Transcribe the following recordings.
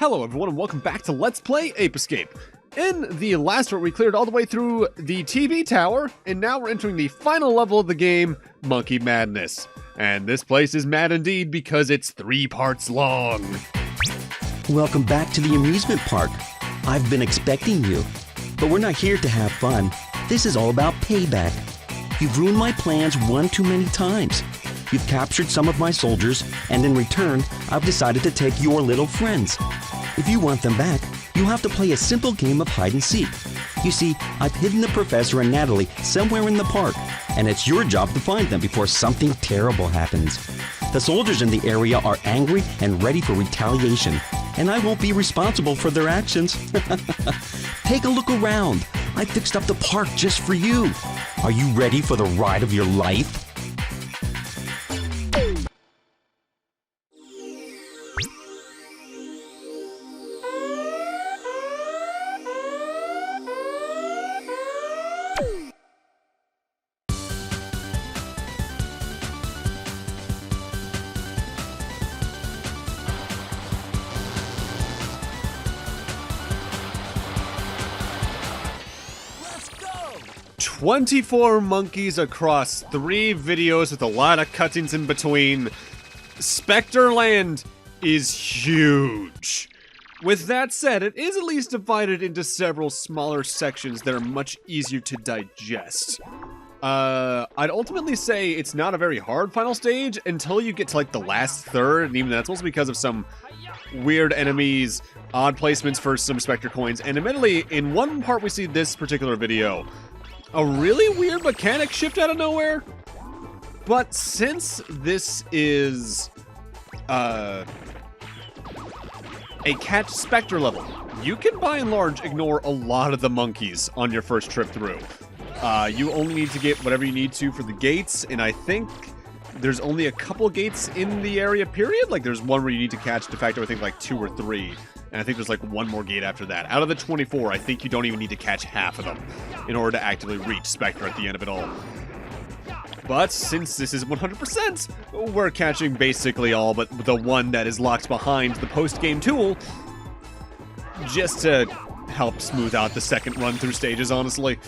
Hello everyone and welcome back to Let's Play Ape Escape. In the last part we cleared all the way through the TV tower, and now we're entering the final level of the game, Monkey Madness. And this place is mad indeed because it's 3 parts long. Welcome back to the amusement park. I've been expecting you, but we're not here to have fun. This is all about payback. You've ruined my plans one too many times. You've captured some of my soldiers, and in return, I've decided to take your little friends. If you want them back, you have to play a simple game of hide and seek. You see, I've hidden the professor and Natalie somewhere in the park, and it's your job to find them before something terrible happens. The soldiers in the area are angry and ready for retaliation, and I won't be responsible for their actions. Take a look around. I fixed up the park just for you. Are you ready for the ride of your life? Let's go! 24 monkeys across 3 videos with a lot of cutscenes in between. Spectre Land is huge. With that said, it is at least divided into several smaller sections that are much easier to digest. I'd ultimately say it's not a very hard final stage until you get to like the last third, and even that's mostly because of some weird enemies, odd placements for some Spectre coins, and admittedly, in one part we see this particular video, a really weird mechanic shift out of nowhere. But since this is a catch Spectre level, you can by and large ignore a lot of the monkeys on your first trip through. You only need to get whatever you need to for the gates, and I think there's only a couple gates in the area, period. Like, there's one where you need to catch, de facto, I think, like 2 or 3. And I think there's, like, one more gate after that. Out of the 24, I think you don't even need to catch half of them in order to actively reach Spectre at the end of it all. But since this is 100%, we're catching basically all but the one that is locked behind the post-game tool, just to help smooth out the second run-through stages, honestly.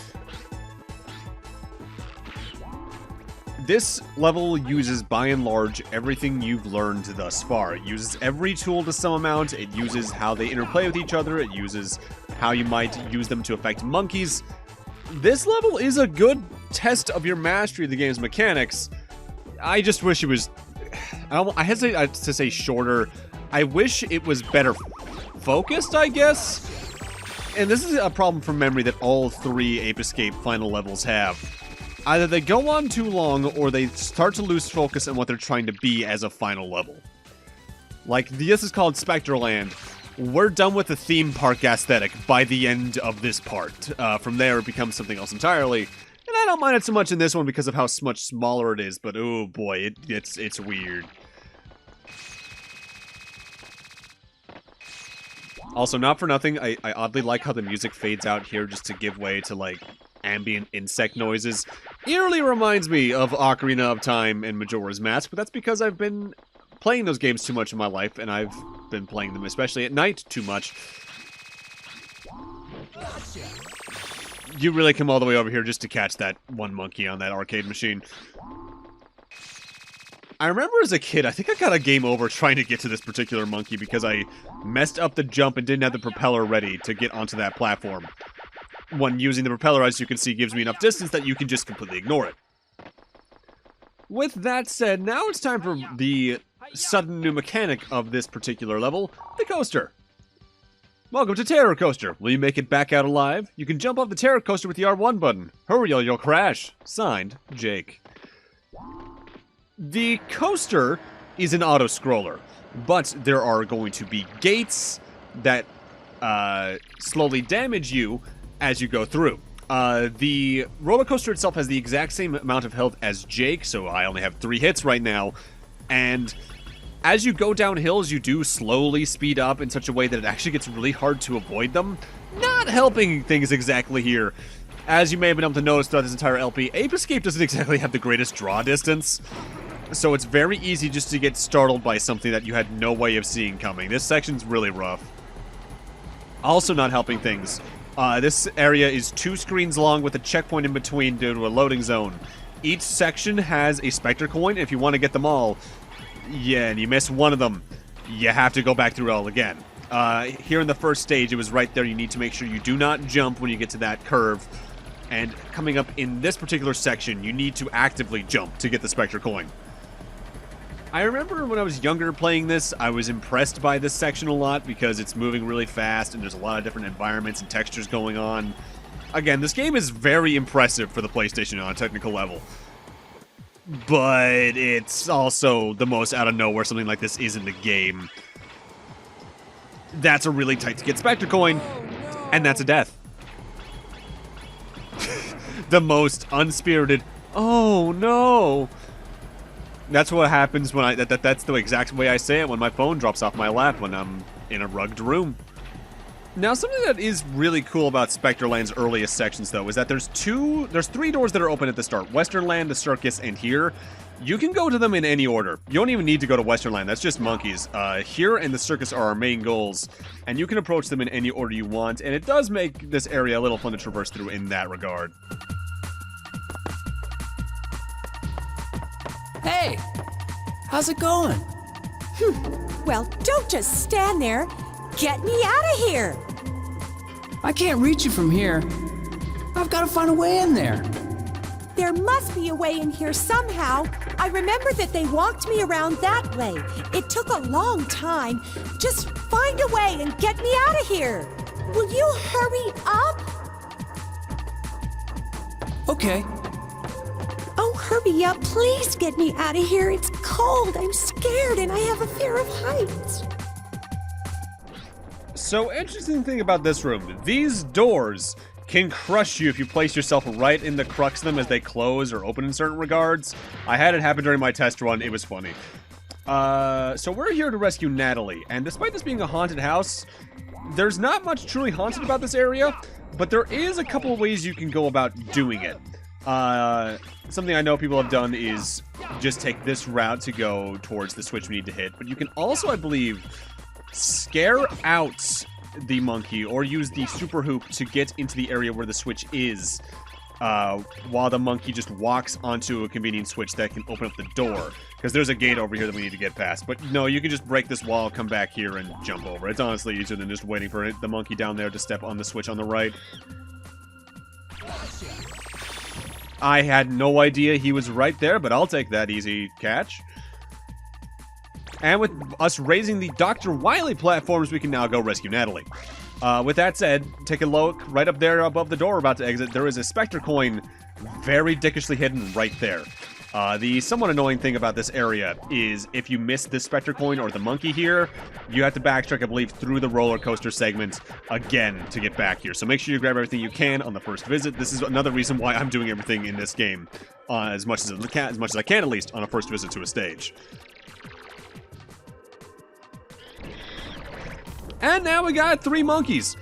This level uses, by and large, everything you've learned thus far. It uses every tool to some amount, it uses how they interplay with each other, it uses how you might use them to affect monkeys. This level is a good test of your mastery of the game's mechanics. I just wish it was... I hesitate to say shorter. I wish it was better focused, I guess? And this is a problem from memory that all 3 Ape Escape final levels have. Either they go on too long, or they start to lose focus on what they're trying to be as a final level. Like, this is called Spectre Land. We're done with the theme park aesthetic by the end of this part. From there, it becomes something else entirely. And I don't mind it so much in this one because of how much smaller it is, but oh boy, it's weird. Also, not for nothing, I oddly like how the music fades out here just to give way to, like, ambient insect noises. Eerily reminds me of Ocarina of Time and Majora's Mask, but that's because I've been playing those games too much in my life, and I've been playing them, especially at night, too much. You really come all the way over here just to catch that one monkey on that arcade machine. I remember as a kid, I think I got a game over trying to get to this particular monkey because I messed up the jump and didn't have the propeller ready to get onto that platform. One using the propeller, as you can see, gives me enough distance that you can just completely ignore it. With that said, now it's time for the sudden new mechanic of this particular level, the coaster. Welcome to Terror Coaster. Will you make it back out alive? You can jump off the Terror Coaster with the R1 button. Hurry or you'll crash. Signed, Jake. The coaster is an auto-scroller, but there are going to be gates that slowly damage you as you go through. The roller coaster itself has the exact same amount of health as Jake, so I only have 3 hits right now, and as you go down hills, you do slowly speed up in such a way that it actually gets really hard to avoid them. Not helping things exactly here. As you may have been able to notice throughout this entire LP, Ape Escape doesn't exactly have the greatest draw distance. So it's very easy just to get startled by something that you had no way of seeing coming. This section's really rough. Also not helping things. This area is 2 screens long with a checkpoint in between due to a loading zone. Each section has a Spectre coin. If you want to get them all, yeah, and you miss one of them, you have to go back through it all again. Here in the first stage, it was right there. You need to make sure you do not jump when you get to that curve. And coming up in this particular section, you need to actively jump to get the Spectre coin. I remember when I was younger playing this, I was impressed by this section a lot because it's moving really fast and there's a lot of different environments and textures going on. Again, this game is very impressive for the PlayStation on a technical level. But it's also the most out of nowhere something like this is in the game. That's a really tight to get Spectre coin, and that's a death. The most unspirited, oh no. That's what happens when that's the exact way I say it when my phone drops off my lap when I'm in a rugged room. Now, something that is really cool about Spectre Land's earliest sections, though, is that there's 3 doors that are open at the start. Western Land, the Circus, and here. You can go to them in any order. You don't even need to go to Western Land. That's just monkeys. Here and the Circus are our main goals, and you can approach them in any order you want, and it does make this area a little fun to traverse through in that regard. Hey! How's it going? Well, don't just stand there. Get me out of here! I can't reach you from here. I've got to find a way in there. There must be a way in here somehow. I remember that they walked me around that way. It took a long time. Just find a way and get me out of here. Will you hurry up? Okay. Oh, hurry up. Please get me out of here. It's cold. I'm scared and I have a fear of heights. So, interesting thing about this room, these doors can crush you if you place yourself right in the crux of them as they close or open in certain regards. I had it happen during my test run. It was funny. So we're here to rescue Natalie, and despite this being a haunted house, there's not much truly haunted about this area, but there is a couple of ways you can go about doing it. Something I know people have done is just take this route to go towards the switch we need to hit, but you can also, I believe, scare out the monkey or use the super hoop to get into the area where the switch is, while the monkey just walks onto a convenient switch that can open up the door, because there's a gate over here that we need to get past. But no, you can just break this wall, come back here, and jump over. It's honestly easier than just waiting for the monkey down there to step on the switch on the right. I had no idea he was right there, but I'll take that easy catch. And with us raising the Dr. Wily platforms, we can now go rescue Natalie. With that said, take a look right up there above the door we're about to exit. There is a Spectre coin very dickishly hidden right there. The somewhat annoying thing about this area is if you miss this Spectre coin or the monkey here, you have to backtrack, I believe, through the roller coaster segment again to get back here. So make sure you grab everything you can on the first visit. This is another reason why I'm doing everything in this game as much as I can, at least, on a first visit to a stage. And now we got 3 monkeys.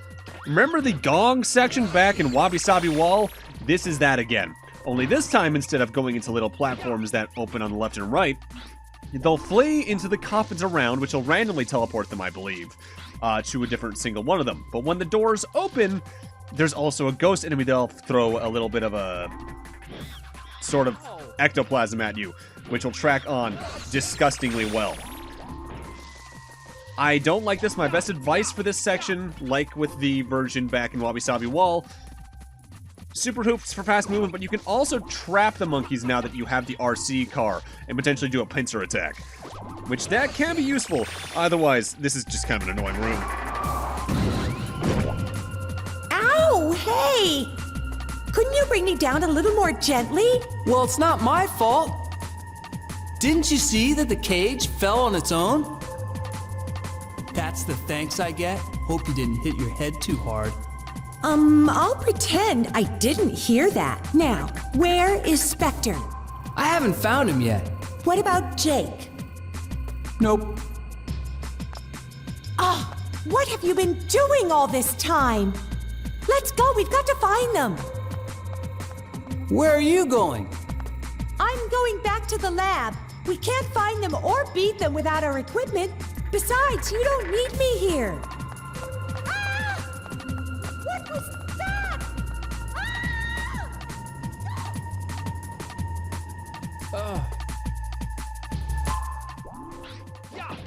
Remember the gong section back in Wabi Sabi Wall? This is that again. Only this time, instead of going into little platforms that open on the left and right, they'll flee into the coffins around, which will randomly teleport them, I believe, to a different single one of them. But when the doors open, there's also a ghost enemy that'll throw a little bit of a sort of ectoplasm at you, which will track on disgustingly well. I don't like this. My best advice for this section, like with the version back in Wabi Sabi Wall, super hoops for fast movement, but you can also trap the monkeys now that you have the RC car and potentially do a pincer attack, which that can be useful. Otherwise, this is just kind of an annoying room. Ow! Hey! Couldn't you bring me down a little more gently? Well, it's not my fault. Didn't you see that the cage fell on its own? That's the thanks I get. Hope you didn't hit your head too hard. I'll pretend I didn't hear that. Now, where is Spectre? I haven't found him yet. What about Jake? Nope. Oh, what have you been doing all this time? Let's go, we've got to find them. Where are you going? I'm going back to the lab. We can't find them or beat them without our equipment. Besides, you don't need me here. Ah!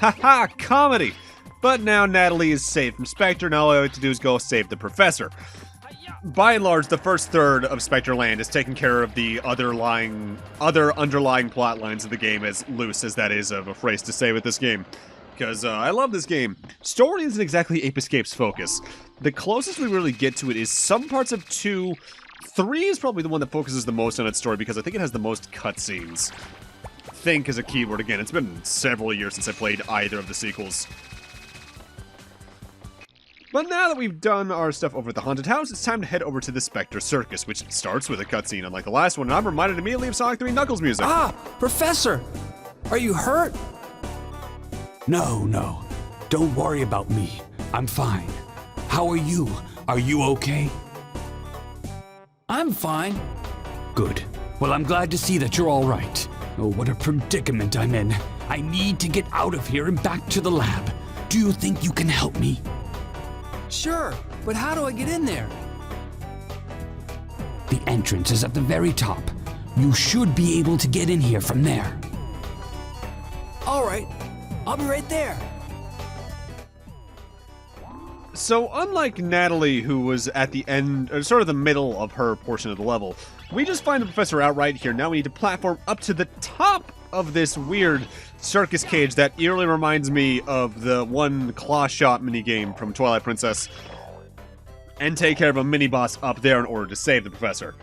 Haha, comedy! But now Natalie is saved from Spectre, and all I have to do is go save the professor. By and large, the first third of Spectre Land is taking care of the other underlying plot lines of the game, as loose as that is of a phrase to say with this game. Because I love this game. Story isn't exactly Ape Escape's focus. The closest we really get to it is some parts of 2. 3 is probably the one that focuses the most on its story because I think it has the most cutscenes. Think is a keyword again. It's been several years since I played either of the sequels. But now that we've done our stuff over at the haunted house, it's time to head over to the Spectre Circus, which starts with a cutscene unlike the last one, and I'm reminded immediately of Sonic 3 Knuckles music. Ah, Professor! Are you hurt? No. Don't worry about me. I'm fine. How are you? Are you okay? I'm fine. Good. Well, I'm glad to see that you're all right. Oh, what a predicament I'm in. I need to get out of here and back to the lab. Do you think you can help me? Sure, but how do I get in there? The entrance is at the very top. You should be able to get in here from there. All right, I'll be right there. So, unlike Natalie, who was at the end, or sort of the middle of her portion of the level, we just find the professor out right here. Now we need to platform up to the top of this weird circus cage that eerily reminds me of the one claw shot minigame from Twilight Princess, and take care of a mini-boss up there in order to save the professor.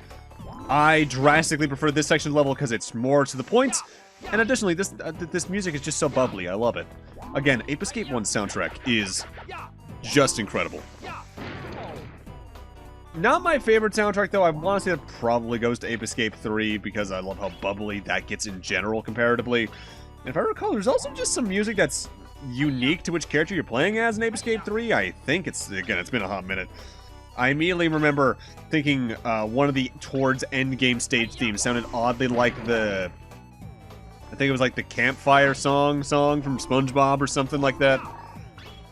I drastically prefer this section of the level because it's more to the point, and additionally, this music is just so bubbly. I love it. Again, Ape Escape 1's soundtrack is just incredible. Not my favorite soundtrack, though. I want to say that probably goes to Ape Escape 3 because I love how bubbly that gets in general comparatively. And if I recall, there's also just some music that's unique to which character you're playing as in Ape Escape 3. I think it's been a hot minute. I immediately remember thinking one of the towards endgame stage themes sounded oddly like I think it was like the campfire song from SpongeBob or something like that.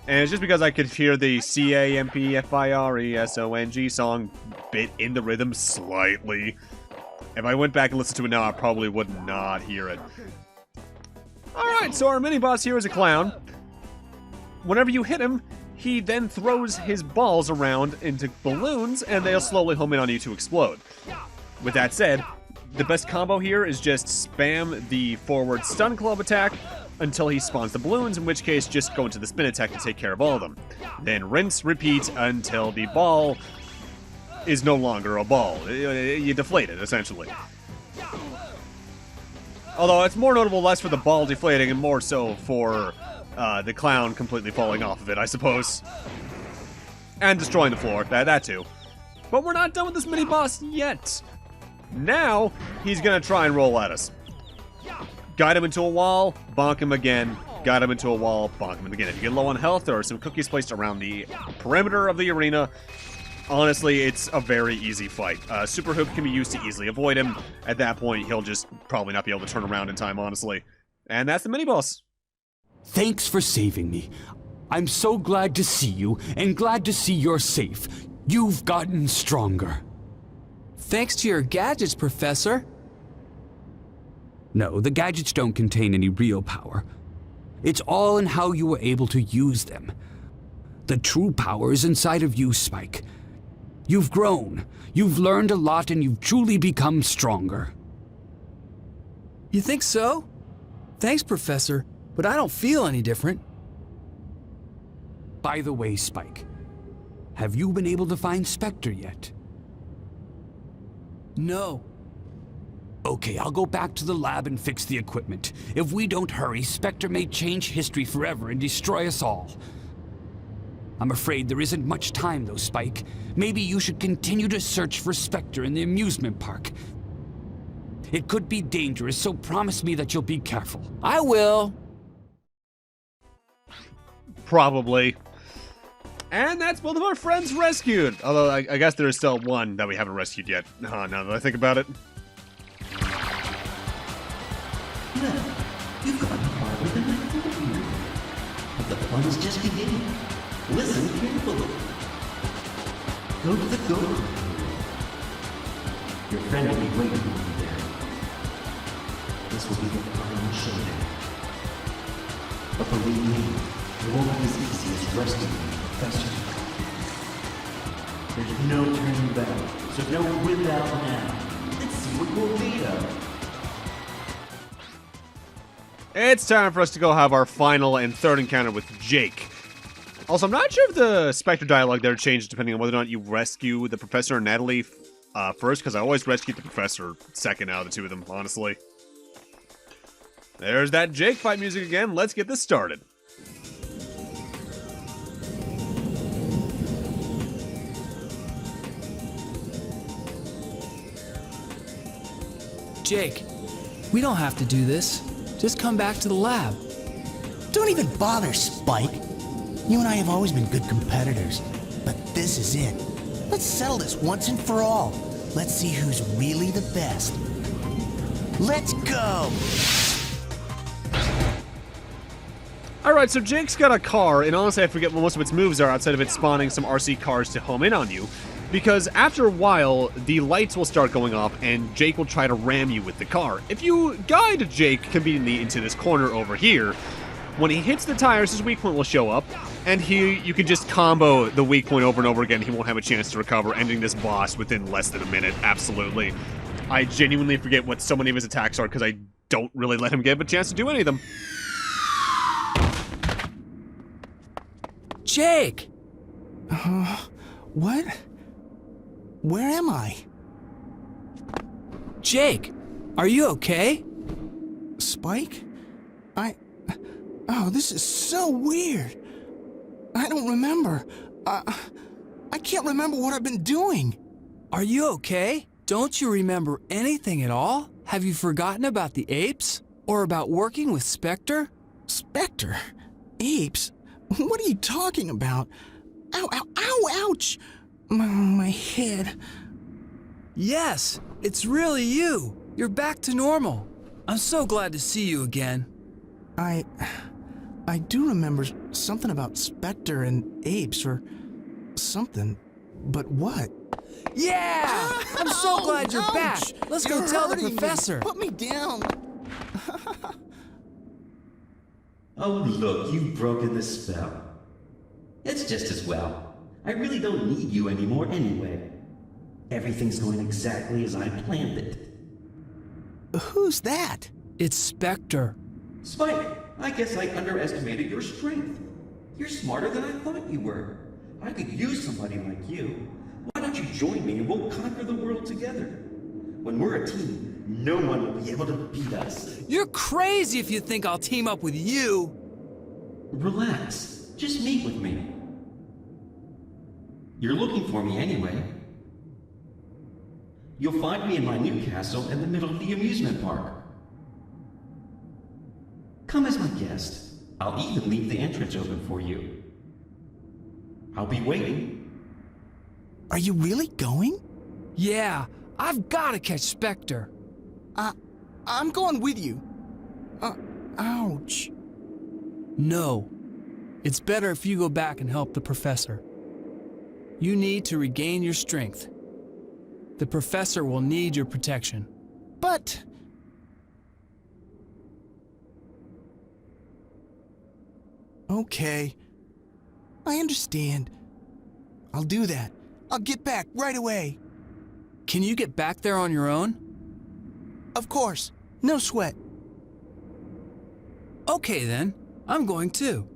And it's just because I could hear the CAMPFIRESONG song bit in the rhythm slightly. If I went back and listened to it now, I probably would not hear it. Alright, so our mini-boss here is a clown. Whenever you hit him, he then throws his balls around into balloons, and they'll slowly home in on you to explode. With that said, the best combo here is just spam the forward stun club attack until he spawns the balloons, in which case just go into the spin attack to take care of all of them. Then rinse, repeat until the ball is no longer a ball. You deflate it, essentially. Although it's more notable less for the ball deflating and more so for the clown completely falling off of it, I suppose. And destroying the floor, that too. But we're not done with this mini-boss yet. Now, he's gonna try and roll at us. Guide him into a wall, bonk him again, guide him into a wall, bonk him again. If you get low on health, there are some cookies placed around the perimeter of the arena. Honestly, it's a very easy fight. Super Hoop can be used to easily avoid him. At that point, he'll just probably not be able to turn around in time, honestly. And that's the mini-boss. Thanks for saving me. I'm so glad to see you, and glad to see you're safe. You've gotten stronger. Thanks to your gadgets, Professor. No, the gadgets don't contain any real power. It's all in how you were able to use them. The true power is inside of you, Spike. You've grown, you've learned a lot, and you've truly become stronger. You think so? Thanks, Professor, but I don't feel any different. By the way, Spike, have you been able to find Spectre yet? No. Okay, I'll go back to the lab and fix the equipment. If we don't hurry, Spectre may change history forever and destroy us all. I'm afraid there isn't much time though, Spike. Maybe you should continue to search for Spectre in the amusement park. It could be dangerous, so promise me that you'll be careful. I will. Probably. And that's both of our friends rescued. Although, I guess there is still one that we haven't rescued yet. Now that I think about it. No, you've gotten farther than I thought you would. But the fun is just beginning. Listen carefully. Go to the go-kart. Your friend will be waiting for you there. This will be the final showdown. But believe me, it won't be as easy as rescuing the professor. There's no turning back, so no without now. Let's see what will lead us. It's time for us to go have our final and third encounter with Jake. Also, I'm not sure if the Spectre dialogue there changed depending on whether or not you rescue the Professor and Natalie first, because I always rescue the Professor second out of the two of them, honestly. There's that Jake fight music again. Let's get this started. Jake, we don't have to do this. Just come back to the lab. Don't even bother, Spike. You and I have always been good competitors, but this is it. Let's settle this once and for all. Let's see who's really the best. Let's go! Alright, so Jake's got a car, and honestly I forget what most of its moves are outside of it spawning some RC cars to home in on you. Because after a while, the lights will start going off, and Jake will try to ram you with the car. If you guide Jake conveniently into this corner over here, when he hits the tires, his weak point will show up, and you can just combo the weak point over and over again. He won't have a chance to recover, ending this boss within less than a minute. Absolutely. I genuinely forget what so many of his attacks are, because I don't really let him get a chance to do any of them. Jake! What? Where am I? Jake, are you okay? Spike? Oh, this is so weird. I don't remember. I can't remember what I've been doing. Are you okay? Don't you remember anything at all? Have you forgotten about the apes? Or about working with Spectre? Spectre? Apes? What are you talking about? Ow, ow, ow, ouch! My head. Yes, it's really you. You're back to normal. I'm so glad to see you again. I do remember something about Spectre and apes or something, but what? Yeah! I'm so glad you're back. Let's go tell the professor. Put me down. Oh, look, you've broken the spell. It's just as well. I really don't need you anymore anyway. Everything's going exactly as I planned it. Who's that? It's Spectre. Spike, I guess I underestimated your strength. You're smarter than I thought you were. I could use somebody like you. Why don't you join me and we'll conquer the world together? When we're a team, no one will be able to beat us. You're crazy if you think I'll team up with you. Relax. Just meet with me. You're looking for me anyway. You'll find me in my new castle in the middle of the amusement park. Come as my guest. I'll even leave the entrance open for you. I'll be waiting. Are you really going? Yeah, I've got to catch Spectre. I'm going with you. Ouch. No. It's better if you go back and help the professor. You need to regain your strength. The professor will need your protection. But... Okay. I understand. I'll do that. I'll get back right away. Can you get back there on your own? Of course. No sweat. Okay then. I'm going too.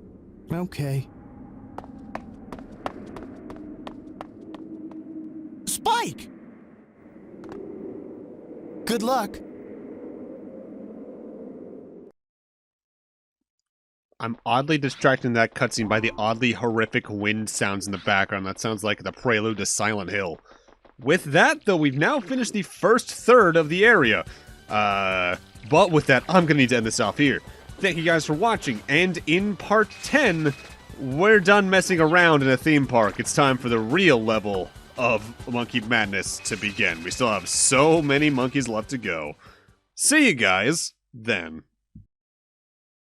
Okay. Spike! Good luck. I'm oddly distracted in that cutscene by the oddly horrific wind sounds in the background. That sounds like the prelude to Silent Hill. With that, though, we've now finished the first third of the area. But with that, I'm going to need to end this off here. Thank you guys for watching, and in part 10, we're done messing around in a theme park. It's time for the real level of Monkey Madness to begin. We still have so many monkeys left to go. See you guys then.